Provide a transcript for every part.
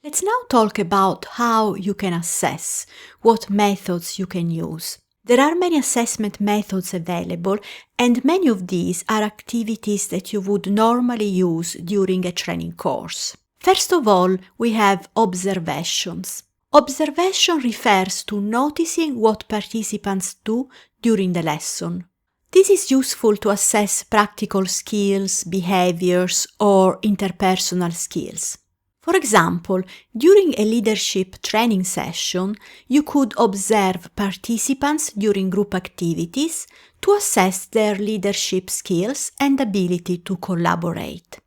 Let's now talk about how you can assess, what methods you can use. There are many assessment methods available, and many of these are activities that you would normally use during a training course. First of all, we have observations. Observation refers to noticing what participants do during the lesson. This is useful to assess practical skills, behaviors, or interpersonal skills. For example, during a leadership training session, you could observe participants during group activities to assess their leadership skills and ability to collaborate.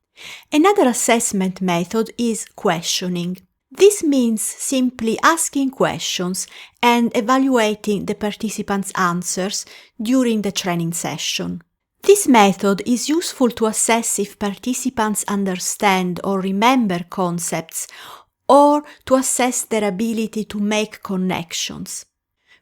Another assessment method is questioning. This means simply asking questions and evaluating the participants' answers during the training session. This method is useful to assess if participants understand or remember concepts, or to assess their ability to make connections.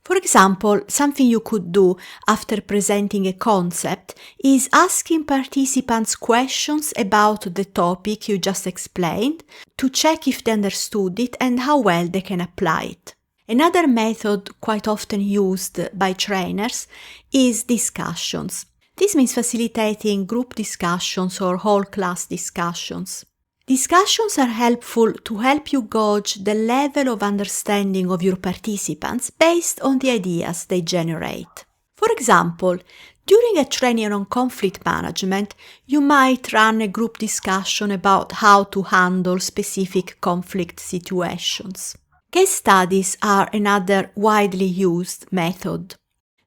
For example, something you could do after presenting a concept is asking participants questions about the topic you just explained to check if they understood it and how well they can apply it. Another method quite often used by trainers is discussions. This means facilitating group discussions or whole class discussions. Discussions are helpful to help you gauge the level of understanding of your participants based on the ideas they generate. For example, during a training on conflict management, you might run a group discussion about how to handle specific conflict situations. Case studies are another widely used method.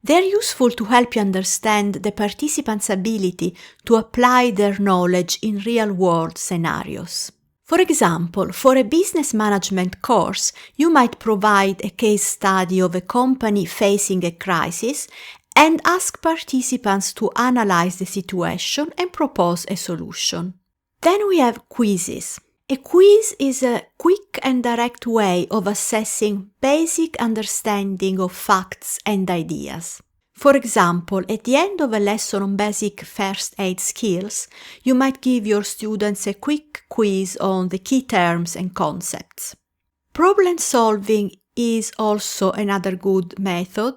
They are useful to help you understand the participants' ability to apply their knowledge in real-world scenarios. For example, for a business management course, you might provide a case study of a company facing a crisis and ask participants to analyze the situation and propose a solution. Then we have quizzes. A quiz is a quick and direct way of assessing basic understanding of facts and ideas. For example, at the end of a lesson on basic first aid skills, you might give your students a quick quiz on the key terms and concepts. Problem solving is also another good method,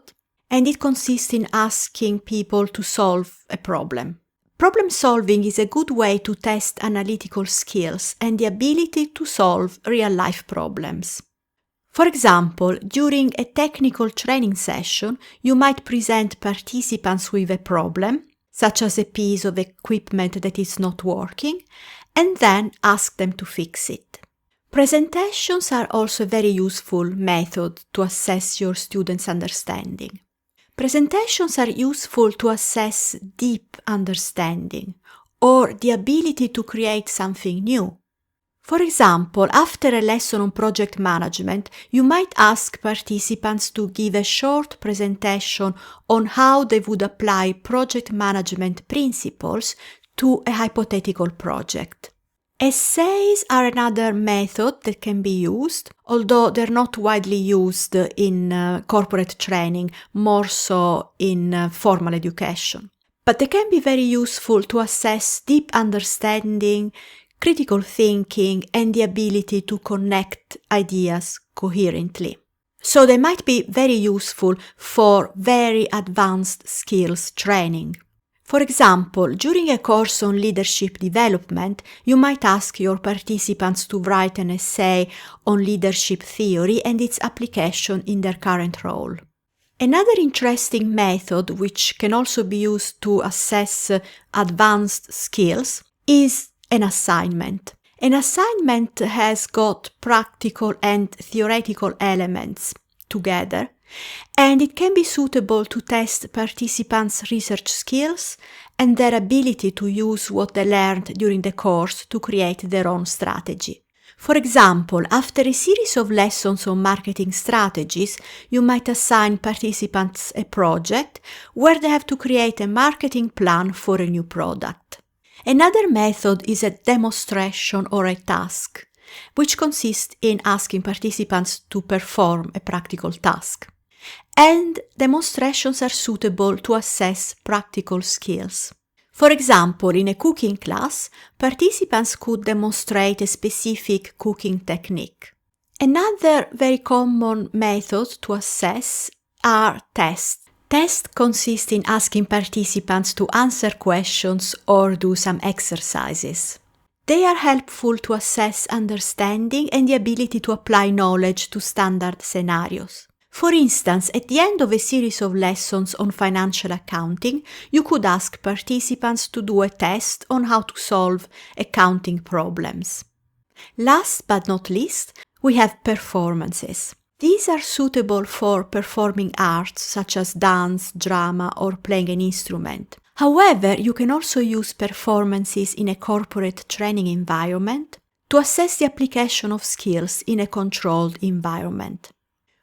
and it consists in asking people to solve a problem. Problem solving is a good way to test analytical skills and the ability to solve real-life problems. For example, during a technical training session, you might present participants with a problem, such as a piece of equipment that is not working, and then ask them to fix it. Presentations are also a very useful method to assess your students' understanding. Presentations are useful to assess deep understanding or the ability to create something new. For example, after a lesson on project management, you might ask participants to give a short presentation on how they would apply project management principles to a hypothetical project. Essays are another method that can be used, although they're not widely used in corporate training, more so in formal education. But they can be very useful to assess deep understanding, critical thinking, and the ability to connect ideas coherently. So they might be very useful for very advanced skills training. For example, during a course on leadership development, you might ask your participants to write an essay on leadership theory and its application in their current role. Another interesting method, which can also be used to assess advanced skills, is an assignment. An assignment has got practical and theoretical elements together, and it can be suitable to test participants' research skills and their ability to use what they learned during the course to create their own strategy. For example, after a series of lessons on marketing strategies, you might assign participants a project where they have to create a marketing plan for a new product. Another method is a demonstration or a task, which consists in asking participants to perform a practical task. And demonstrations are suitable to assess practical skills. For example, in a cooking class, participants could demonstrate a specific cooking technique. Another very common method to assess are tests. Tests consist in asking participants to answer questions or do some exercises. They are helpful to assess understanding and the ability to apply knowledge to standard scenarios. For instance, at the end of a series of lessons on financial accounting, you could ask participants to do a test on how to solve accounting problems. Last but not least, we have performances. These are suitable for performing arts such as dance, drama, or playing an instrument. However, you can also use performances in a corporate training environment to assess the application of skills in a controlled environment.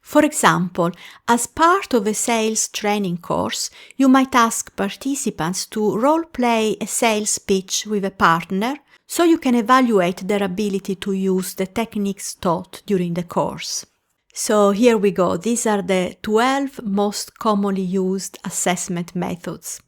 For example, as part of a sales training course, you might ask participants to role-play a sales pitch with a partner so you can evaluate their ability to use the techniques taught during the course. So here we go. These are the 12 most commonly used assessment methods.